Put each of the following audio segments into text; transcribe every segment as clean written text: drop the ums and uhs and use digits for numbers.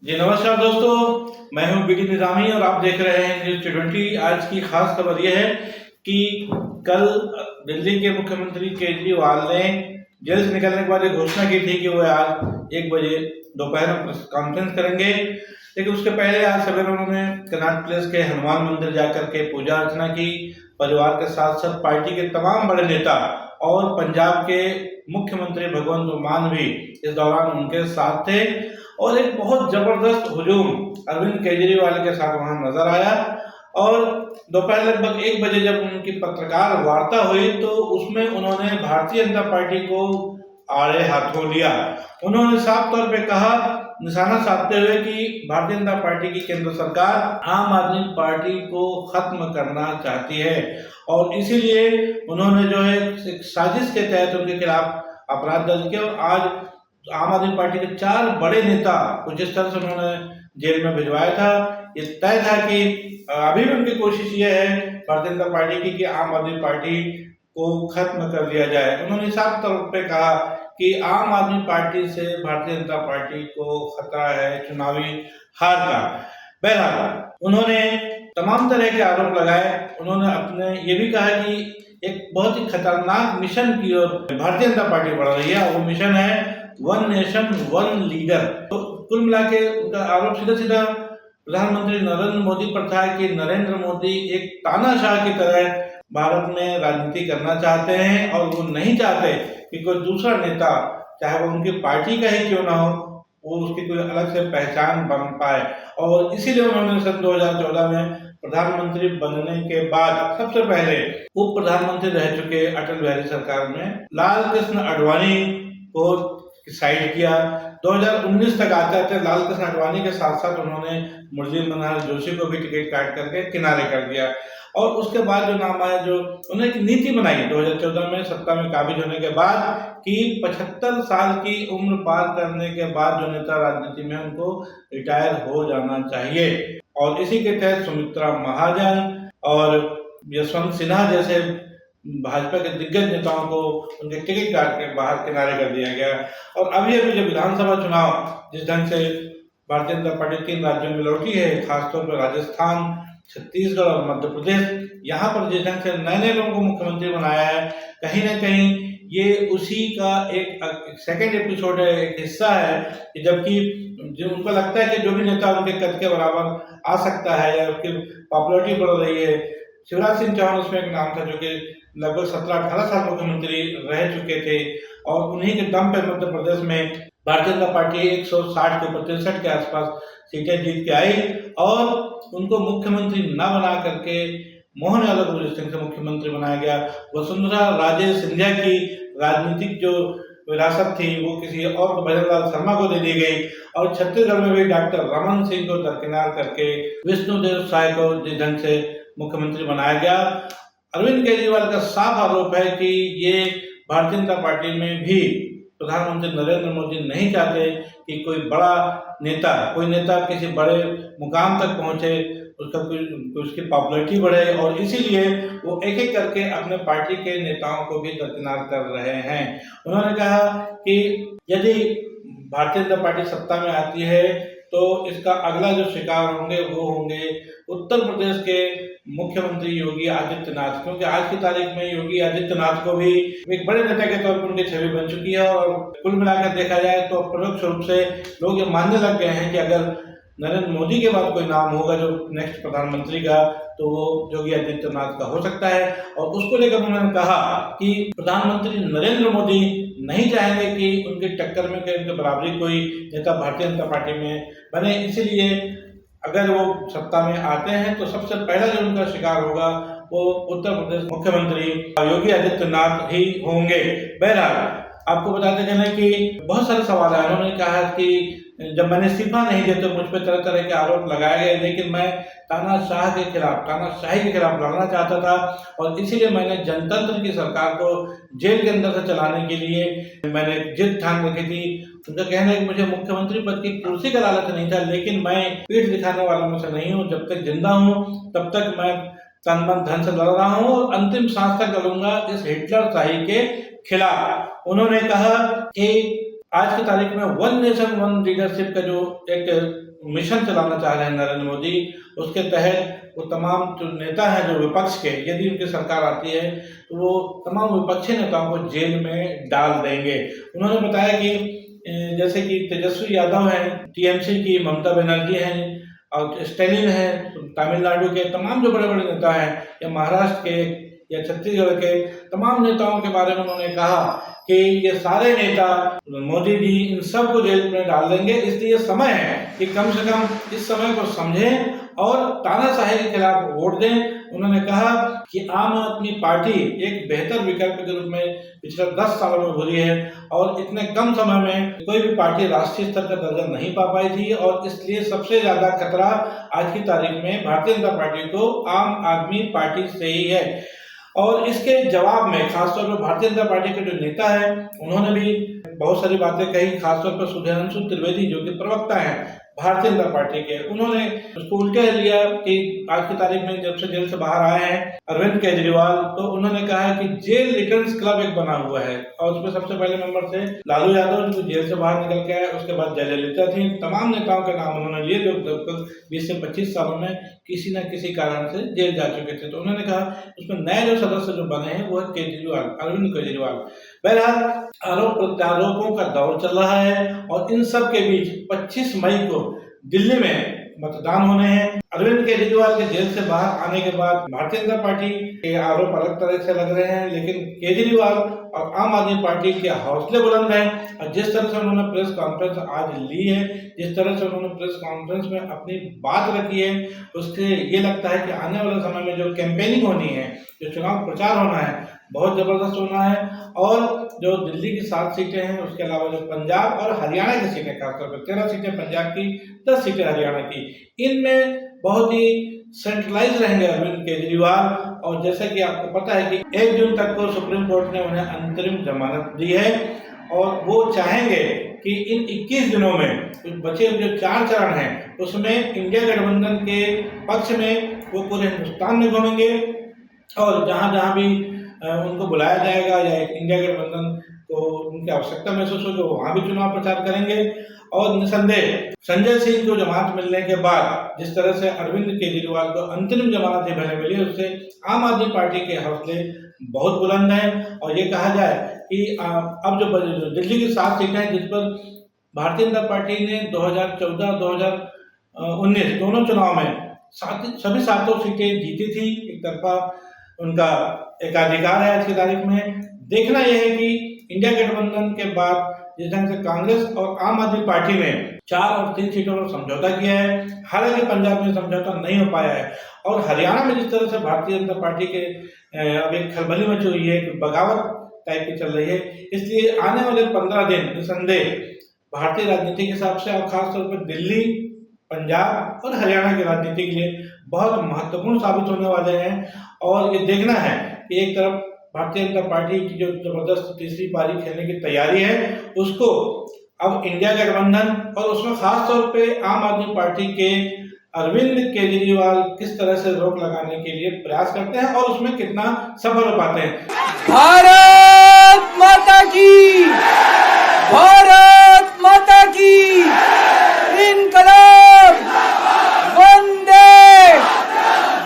जी नमस्कार दोस्तों, मैं हूं बीडी निजामी और आप देख रहे हैं न्यूज 20। आज की खास खबर यह है कि कल दिल्ली के मुख्यमंत्री केजरीवाल ने जेल से निकलने के बाद एक घोषणा की थी कि वो आज 1 बजे दोपहर में प्रेस कॉन्फ्रेंस करेंगे। लेकिन उसके पहले आज सवेरे उन्होंने कनॉट प्लेस के हनुमान मंदिर जाकर के पूजा अर्चना की। परिवार के साथ साथ पार्टी के तमाम बड़े नेता और पंजाब के मुख्यमंत्री भगवंत मान भी इस दौरान उनके साथ थे और एक बहुत जबरदस्त हुजूम अरविंद केजरीवाल के साथ वहां नजर आया। और दोपहर लगभग 1 बजे जब उनकी पत्रकार वार्ता हुई तो उसमें उन्होंने भारतीय जनता पार्टी को आड़े हाथों लिया। उन्होंने साफ तौर पे कहा, निशाना साधते हुए, कि भारतीय जनता पार्टी की केंद्र सरकार आम आदमी पार्टी को खत्म करना चाहती है और इसीलिए उन्होंने जो है एक साजिश के तहत उनके खिलाफ अपराध दर्ज किया। और आज आम आदमी पार्टी के 4 बड़े नेता को जिस तरह से उन्होंने जेल में भिजवाया था, ये तय था कि अभी भी उनकी कोशिश ये है भारतीय जनता पार्टी की कि आम आदमी पार्टी को खत्म कर दिया जाए। उन्होंने साफ तौर पे कहा कि आम आदमी पार्टी से भारतीय जनता पार्टी को खतरा है चुनावी हार का। बहरहाल उन्होंने तमाम तरह के आरोप लगाए। उन्होंने अपने ये भी कहा कि एक बहुत ही खतरनाक मिशन की ओर भारतीय जनता पार्टी बढ़ रही है और वो मिशन है वन नेशन वन लीडर। तो कुल मिला के उनका आरोप सीधा सीधा प्रधानमंत्री नरेंद्र मोदी पर था कि नरेंद्र मोदी एक तानाशाह की तरह भारत में राजनीति करना चाहते हैं और वो नहीं चाहते कि कोई दूसरा नेता, चाहे वो उनकी पार्टी का ही क्यों ना हो, वो उसकी कोई अलग से पहचान बन पाए। और इसीलिए उन्होंने सन 2014 में प्रधानमंत्री बनने के बाद सबसे पहले उप प्रधानमंत्री रह चुके अटल बिहारी सरकार में लाल कृष्ण आडवाणी को साइड किया। 2019 तक आते आते लाल कृष्ण आडवाणी के साथ साथ उन्होंने मुरली मनोहर जोशी को भी टिकट काट करके किनारे कर दिया। और उसके बाद जो नाम आया, जो उन्होंने एक नीति बनाई 2014 में सत्ता में काबिज होने के बाद कि 75 साल की उम्र पार करने के बाद जो नेता राजनीति में उनको रिटायर हो जाना चाहिए। और इसी के तहत सुमित्रा महाजन और यशवंत सिन्हा जैसे भाजपा के दिग्गज नेताओं को उनके टिकट काट के बाहर किनारे कर दिया गया। और अभी जो विधानसभा चुनाव जिस ढंग से भारतीय जनता पार्टी 3 राज्यों में लौटी है, खासतौर पर राजस्थान, छत्तीसगढ़ और मध्य प्रदेश, यहाँ पर जिस ढंग से नए नए लोगों को मुख्यमंत्री बनाया है, कहीं ना कहीं ये उसी का एक सेकेंड एपिसोड है, एक हिस्सा है कि जबकि जो उनको लगता है कि जो भी नेता उनके कद के बराबर आ सकता है या उसकी पॉपुलरिटी बढ़ रही है। शिवराज सिंह चौहान उसमें एक नाम था जो कि लगभग 17-18 साल मुख्यमंत्री रह चुके थे और उन्हीं के दम पे मध्य प्रदेश में भारतीय जनता पार्टी 160 के ऊपर 63 के आसपास सीटें जीत के आई और उनको मुख्यमंत्री न बना करके मोहन यादव को जिस तरह से मुख्यमंत्री बनाया गया, वसुंधरा राजे सिंधिया की राजनीतिक जो विरासत थी वो किसी और को, भजन लाल शर्मा को दे दी गई। और छत्तीसगढ़ में भी डॉक्टर रमन सिंह को दरकिनार करके विष्णुदेव साय को जिस ढंग से मुख्यमंत्री बनाया गया। अरविंद केजरीवाल का साफ आरोप है कि ये भारतीय जनता पार्टी में भी प्रधानमंत्री नरेंद्र मोदी नहीं चाहते कि कोई नेता किसी बड़े मुकाम तक पहुंचे, उसकी पॉपुलैरिटी बढ़े और इसीलिए वो एक एक करके अपने पार्टी के नेताओं को भी दरकिनार कर रहे हैं। उन्होंने कहा कि यदि भारतीय जनता पार्टी सत्ता में आती है तो इसका अगला जो शिकार होंगे वो होंगे उत्तर प्रदेश के मुख्यमंत्री योगी आदित्यनाथ, क्योंकि आज की तारीख में योगी आदित्यनाथ को भी एक बड़े नेता के तौर पर उनकी छवि बन चुकी है। और कुल मिलाकर देखा जाए तो परोक्ष रूप से लोग ये मानने लग गए हैं कि अगर नरेंद्र मोदी के बाद कोई नाम होगा जो नेक्स्ट प्रधानमंत्री का, तो वो योगी आदित्यनाथ का हो सकता है। और उसको लेकर उन्होंने कहा कि प्रधानमंत्री नरेंद्र मोदी नहीं चाहेंगे कि उनकी टक्कर में उनके बराबरी कोई नेता भारतीय जनता पार्टी में बने, इसीलिए अगर वो सत्ता में आते हैं तो सबसे पहला जो उनका शिकार होगा वो उत्तर प्रदेश मुख्यमंत्री योगी आदित्यनाथ ही होंगे। बहरहाल आपको बताते चले कि बहुत सारे सवाल है। उन्होंने कहा कि जब मैंने इस्तीफा नहीं दिया तो मुझ पर तरह तरह के आरोप लगाए गए, लेकिन मैं तानाशाही के खिलाफ लड़ना चाहता था और इसीलिए मैंने जनतंत्र की सरकार को जेल के अंदर से चलाने के लिए मैंने जिद ठान रखी थी। उनका कहना है कि मुझे मुख्यमंत्री पद की कुर्सी का लालच नहीं था, लेकिन मैं पीठ दिखाने वालों में से नहीं हूँ। जब तक जिंदा हूँ तब तक मैं तन मन धन से लड़ रहा हूँ और अंतिम सांस तक लड़ूंगा इस हिटलर शाही के खिलाफ। उन्होंने कहा कि आज की तारीख में वन नेशन वन लीडरशिप का जो एक मिशन चलाना चाह रहे हैं नरेंद्र मोदी, उसके तहत वो तमाम जो नेता हैं जो विपक्ष के, यदि उनकी सरकार आती है तो वो तमाम विपक्षी नेताओं को जेल में डाल देंगे। उन्होंने बताया कि जैसे कि तेजस्वी यादव हैं, टीएमसी की ममता बनर्जी हैं और स्टैलिन हैं, तमिलनाडु के तमाम जो बड़े बड़े नेता हैं, या महाराष्ट्र के या छत्तीसगढ़ के तमाम नेताओं के बारे में उन्होंने कहा कि ये सारे नेता मोदी जी इन सबको जेल में डाल देंगे। इसलिए समय है कि कम से कम इस समय को समझें और तानाशाही के खिलाफ वोट दें। उन्होंने कहा कि आम आदमी पार्टी एक बेहतर विकल्प के रूप में पिछले 10 सालों में उभरी है और इतने कम समय में कोई भी पार्टी राष्ट्रीय स्तर का दर्जा नहीं पा पाई थी, और इसलिए सबसे ज्यादा खतरा आज की तारीख में भारतीय जनता पार्टी को आम आदमी पार्टी से ही है। और इसके जवाब में खासतौर पर भारतीय जनता पार्टी के जो नेता है उन्होंने भी बहुत सारी बातें कही, खासतौर पर सुधांशु त्रिवेदी जो कि प्रवक्ता हैं भारतीय जनता पार्टी के, उन्होंने उसको उल्टे लिया कि आज की तारीख में जब से जेल से बाहर आए हैं अरविंद केजरीवाल, तो उन्होंने कहा है कि जेल रिटर्न्स क्लब एक बना हुआ है और उसमें सबसे पहले मेंबर थे लालू यादव जो जेल से बाहर निकल के आए, उसके बाद जयललिता थी। तमाम नेताओं के नाम उन्होंने लिए जो लगभग 20 से 25 सालों में किसी न किसी कारण से जेल जा चुके थे। तो उन्होंने कहा उसमें नए जो सदस्य जो बने हैं वो केजरीवाल, अरविंद केजरीवाल। बहरहाल आरोप प्रत्यारोपों का दौर चल रहा है और इन सब के बीच 25 मई को दिल्ली में मतदान होने हैं। अरविंद केजरीवाल के जेल से बाहर आने के बाद भारतीय जनता पार्टी के आरोप अलग तरह से लग रहे हैं, लेकिन केजरीवाल और आम आदमी पार्टी के हौसले बुलंद हैं। और जिस तरह से उन्होंने प्रेस कॉन्फ्रेंस आज ली है, जिस तरह से उन्होंने प्रेस कॉन्फ्रेंस में अपनी बात रखी है, उससे ये लगता है कि आने वाले समय में जो कैंपेनिंग होनी है, जो चुनाव प्रचार होना है, बहुत जबरदस्त होना है। और जो दिल्ली की 7 सीटें हैं, उसके अलावा जो पंजाब और हरियाणा की सीटें, खासतौर पर 13 सीटें पंजाब की, 10 सीटें हरियाणा की, इनमें बहुत ही सेंट्रलाइज रहेंगे अरविंद केजरीवाल। और जैसे कि आपको पता है कि 1 जून तक को सुप्रीम कोर्ट ने उन्हें अंतरिम जमानत दी है और वो चाहेंगे कि इन 21 दिनों में बचे जो 4 चरण हैं उसमें इंडिया गठबंधन के पक्ष में वो पूरे हिंदुस्तान में घूमेंगे और जहां जहां भी उनको बुलाया जाएगा या इंडिया गठबंधन को उनकी आवश्यकता महसूस होगी वहां भी चुनाव प्रचार करेंगे। और निसंदेह संजय सिंह को जमानत मिलने के बाद जिस तरह से अरविंद केजरीवाल को अंतरिम जमानत पहले मिली, उससे आम आदमी पार्टी के हौसले बहुत बुलंद हैं। और ये कहा जाए कि अब जो दिल्ली की 7 सीटें हैं जिस पर भारतीय जनता पार्टी ने 2014-2019 दोनों चुनाव में सभी 7 सीटें जीती थी, एक तरफा उनका एकाधिकार है। आज की तारीख में देखना यह है कि इंडिया गठबंधन के बाद जिस ढंग से कांग्रेस और आम आदमी पार्टी ने 4 और 3 सीटों पर समझौता किया है, हालांकि पंजाब में समझौता नहीं हो पाया है। और हरियाणा में जिस तरह से भारतीय जनता पार्टी के अब एक खलबली मची हुई है, एक बगावत टाइप की चल रही है, इसलिए आने वाले 15 दिन निसंदेह भारतीय राजनीति के हिसाब से और खासतौर पर दिल्ली, पंजाब और हरियाणा की राजनीति के लिए बहुत महत्वपूर्ण साबित होने वाले हैं। और ये देखना है कि एक तरफ भारतीय जनता पार्टी की जो जबरदस्त तीसरी पारी खेलने की तैयारी है, उसको अब इंडिया गठबंधन और उसमें खास तौर पे आम आदमी पार्टी के अरविंद केजरीवाल किस तरह से रोक लगाने के लिए प्रयास करते हैं और उसमें कितना सफल हो पाते हैं। भारत माता की, भारत माता की, इनकलाब, वंदे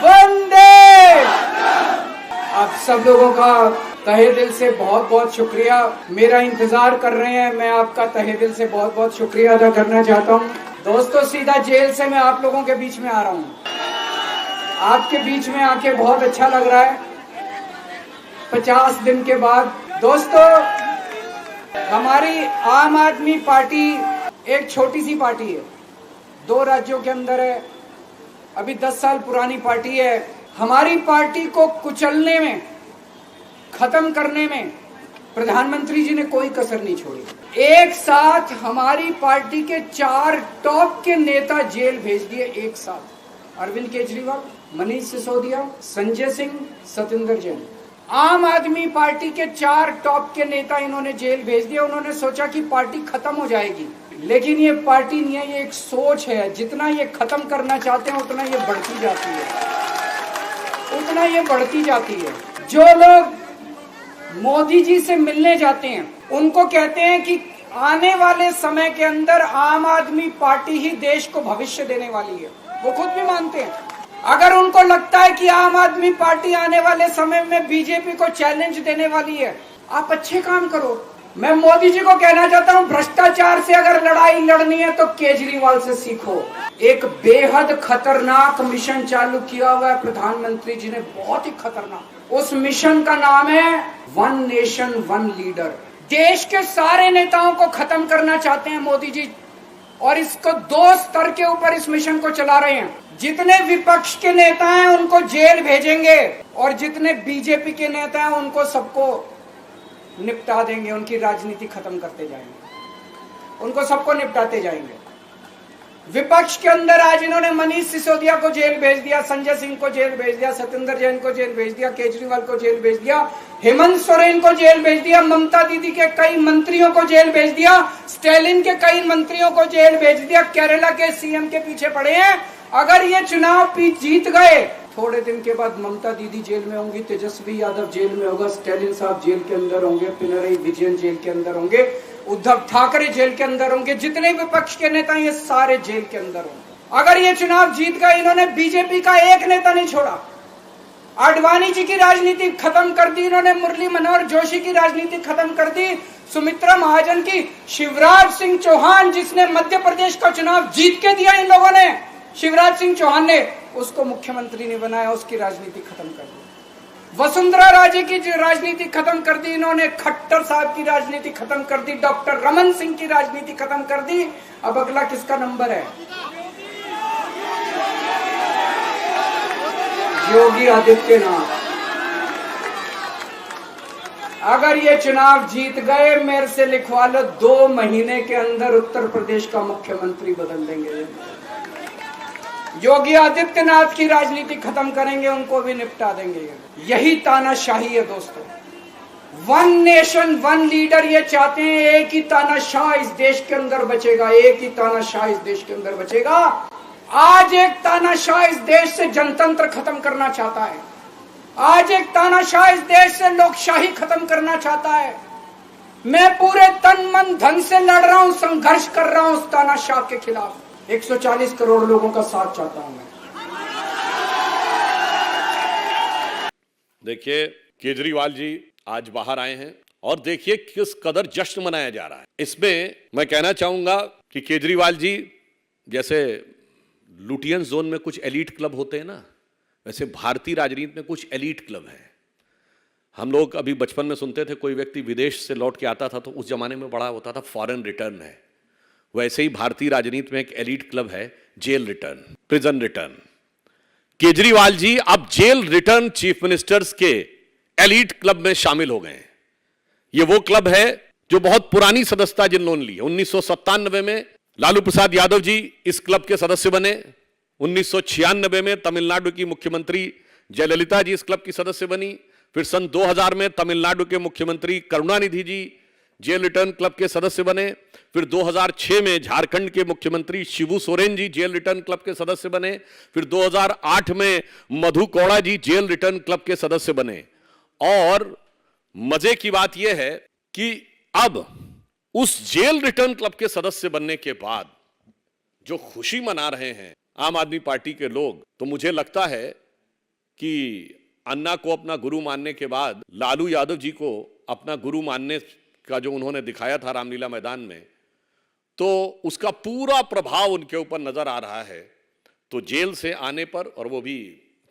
वंदे। आप सब लोगों का तहे दिल से बहुत बहुत शुक्रिया। मेरा इंतजार कर रहे हैं, मैं आपका तहे दिल से बहुत बहुत शुक्रिया अदा करना चाहता हूँ। दोस्तों, सीधा जेल से मैं आप लोगों के बीच में आ रहा हूँ। आपके बीच में आके बहुत अच्छा लग रहा है 50 दिन के बाद। दोस्तों, हमारी आम आदमी पार्टी एक छोटी सी पार्टी है, 2 राज्यों के अंदर है, अभी 10 साल पुरानी पार्टी है। हमारी पार्टी को कुचलने में, खत्म करने में प्रधानमंत्री जी ने कोई कसर नहीं छोड़ी। एक साथ हमारी पार्टी के 4 टॉप के नेता जेल भेज दिए एक साथ। अरविंद केजरीवाल, मनीष सिसोदिया, संजय सिंह, सत्येंद्र जैन। आम आदमी पार्टी के 4 टॉप के नेता इन्होंने जेल भेज दिए। उन्होंने सोचा कि पार्टी खत्म हो जाएगी, लेकिन ये पार्टी नहीं है, ये एक सोच है। जितना ये खत्म करना चाहते हैं उतना ये बढ़ती जाती है, उतना ये बढ़ती जाती है। जो लोग मोदी जी से मिलने जाते हैं उनको कहते हैं कि आने वाले समय के अंदर आम आदमी पार्टी ही देश को भविष्य देने वाली है, वो खुद भी मानते हैं। अगर उनको लगता है कि आम आदमी पार्टी आने वाले समय में बीजेपी को चैलेंज देने वाली है, आप अच्छे काम करो। मैं मोदी जी को कहना चाहता हूं, भ्रष्टाचार से अगर लड़ाई लड़नी है तो केजरीवाल से सीखो। एक बेहद खतरनाक मिशन चालू किया हुआ है प्रधानमंत्री जी ने, बहुत ही खतरनाक। उस मिशन का नाम है वन नेशन वन लीडर। देश के सारे नेताओं को खत्म करना चाहते हैं मोदी जी, और इसको 2 स्तर के ऊपर इस मिशन को चला रहे हैं। जितने विपक्ष के नेता हैं उनको जेल भेजेंगे, और जितने बीजेपी के नेता हैं उनको सबको निपटा देंगे, उनकी राजनीति खत्म करते जाएंगे, उनको सबको निपटाते जाएंगे। विपक्ष के अंदर आज इन्होंने मनीष सिसोदिया को जेल भेज दिया, संजय सिंह को जेल भेज दिया, सत्येंद्र जैन को जेल भेज दिया, केजरीवाल को जेल भेज दिया, हेमंत सोरेन को जेल भेज दिया, ममता दीदी के कई मंत्रियों को जेल भेज दिया, स्टालिन के कई मंत्रियों को जेल भेज दिया, केरला के सीएम के पीछे पड़े हैं। अगर ये चुनाव जीत गए, थोड़े दिन के बाद ममता दीदी जेल में होंगी, तेजस्वी यादव जेल में होगा, स्टालिन साहब जेल के अंदर होंगे, पिनरई विजयन जेल के अंदर होंगे, उद्धव ठाकरे जेल के अंदर होंगे, जितने विपक्ष के नेता ये सारे जेल के अंदर होंगे। अगर ये चुनाव जीत गए, इन्होंने बीजेपी का एक नेता नहीं छोड़ा। आडवाणी जी की राजनीति खत्म कर दी इन्होंने, मुरली मनोहर जोशी की राजनीति खत्म कर दी, सुमित्रा महाजन की, शिवराज सिंह चौहान जिसने मध्य प्रदेश का चुनाव जीत के दिया इन लोगों ने, शिवराज सिंह चौहान ने उसको मुख्यमंत्री नहीं बनाया, उसकी राजनीति खत्म कर दी। वसुंधरा राजे की राजनीति खत्म कर दी इन्होंने, खट्टर साहब की राजनीति खत्म कर दी, डॉक्टर रमन सिंह की राजनीति खत्म कर दी। अब अगला किसका नंबर है? योगी आदित्यनाथ। अगर ये चुनाव जीत गए, मेरे से लिखवा लो, 2 महीने के अंदर उत्तर प्रदेश का मुख्यमंत्री बदल देंगे। योगी आदित्यनाथ की राजनीति खत्म करेंगे, उनको भी निपटा देंगे। यही तानाशाही है दोस्तों। वन नेशन वन लीडर ये चाहते हैं, एक ही तानाशाह इस देश के अंदर बचेगा, एक ही तानाशाह इस देश के अंदर बचेगा। आज एक तानाशाह इस देश से जनतंत्र खत्म करना चाहता है, आज एक तानाशाह इस देश से लोकशाही खत्म करना चाहता है। मैं पूरे तन मन धन से लड़ रहा हूं, संघर्ष कर रहा हूं उस तानाशाह के खिलाफ। 140 करोड़ लोगों का साथ चाहता हूं मैं। देखिए, केजरीवाल जी आज बाहर आए हैं और देखिए किस कदर जश्न मनाया जा रहा है। इसमें मैं कहना चाहूंगा कि केजरीवाल जी जैसे लुटियन जोन में कुछ एलीट क्लब होते हैं ना, वैसे भारतीय राजनीति में कुछ एलीट क्लब है। हम लोग अभी बचपन में सुनते थे, कोई व्यक्ति विदेश से लौट के आता था तो उस जमाने में बड़ा होता था फॉरेन रिटर्न है। वैसे ही भारतीय राजनीति में एक एलीट क्लब है jail return, prison return. Kejriwal ji अब जेल रिटर्न चीफ मिनिस्टर्स के एलीट क्लब में शामिल हो गए हैं। ये वो क्लब है जो बहुत पुरानी सदस्यता जिन्होंने ली है। 1997 में लालू प्रसाद यादव जी इस क्लब के सदस्य बने। 1996 में तमिलनाडु की मुख्यमंत्री जयललिता जी इस क्लब की सदस्य बनी। फिर सन 2000 में तमिलनाडु के मुख्यमंत्री करुणानिधि जी जेल रिटर्न क्लब के सदस्य बने। फिर 2006 में झारखंड के मुख्यमंत्री Shibu Soren ji jail return club के सदस्य बने। फिर 2008 में मधु कौड़ा जी जेल रिटर्न क्लब के सदस्य बने। और मजे की बात यह है कि अब उस जेल रिटर्न क्लब के सदस्य बनने के बाद जो खुशी मना रहे हैं आम आदमी पार्टी के लोग, तो मुझे लगता है कि अन्ना को अपना गुरु मानने के बाद लालू यादव जी को अपना गुरु मानने का जो उन्होंने दिखाया था रामलीला मैदान में, तो उसका पूरा प्रभाव उनके ऊपर नजर आ रहा है। तो जेल से आने पर, और वो भी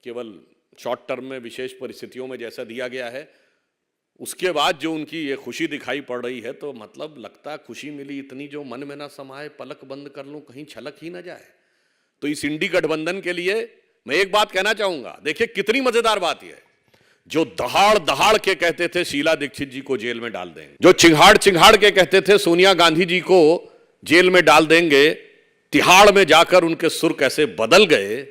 केवल शॉर्ट टर्म में विशेष परिस्थितियों में जैसा दिया गया है, उसके बाद जो उनकी ये खुशी दिखाई पड़ रही है, तो मतलब लगता खुशी मिली इतनी जो मन में ना समाए, पलक बंद कर लूं कहीं छलक ही ना जाए। तो इस इंडी गठबंधन के लिए मैं एक बात कहना चाहूंगा, देखिए कितनी मजेदार बात यह है, जो दहाड़ दहाड़ के कहते थे शीला दीक्षित जी को जेल में डाल देंगे, जो चिंगाड़ चिंगाड़ के कहते थे सोनिया गांधी जी को जेल में डाल देंगे, तिहाड़ में जाकर उनके सुर कैसे बदल गए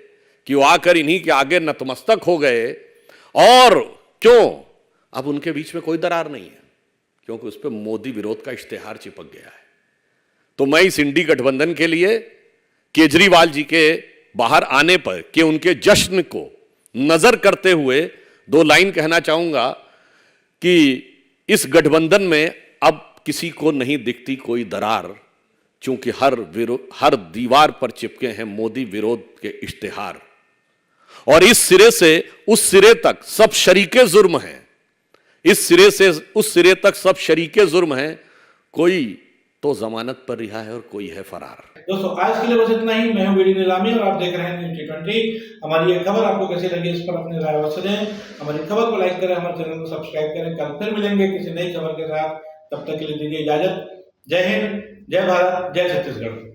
कि वो आकर इन्हीं के आगे नतमस्तक हो गए। और क्यों? अब उनके बीच में कोई दरार नहीं है, क्योंकि उस पर मोदी विरोध का इश्तेहार चिपक गया है। तो मैं इस इंडी गठबंधन के लिए केजरीवाल जी के बाहर आने पर कि उनके जश्न को नजर करते हुए 2 लाइन कहना चाहूंगा कि इस गठबंधन में अब किसी को नहीं दिखती कोई दरार, क्योंकि हर दीवार पर चिपके हैं मोदी विरोध के इश्तिहार। और इस सिरे से उस सिरे तक सब शरीके जुर्म हैं, इस सिरे से उस सिरे तक सब शरीके जुर्म हैं, कोई तो जमानत पर रिहा है और कोई है फरार। दोस्तों आज के लिए बस इतना ही। मैं हूं बीडी निजामी और आप देख रहे हैं न्यूज़ T20। हमारी ये खबर आपको कैसी लगी इस पर अपनी राय अवश्य दें। हमारी खबर को लाइक करें, हमारे चैनल को सब्सक्राइब करें। कल फिर मिलेंगे किसी नई खबर के साथ, तब तक के लिए दीजिए इजाजत। जय हिंद, जय भारत, जय छत्तीसगढ़।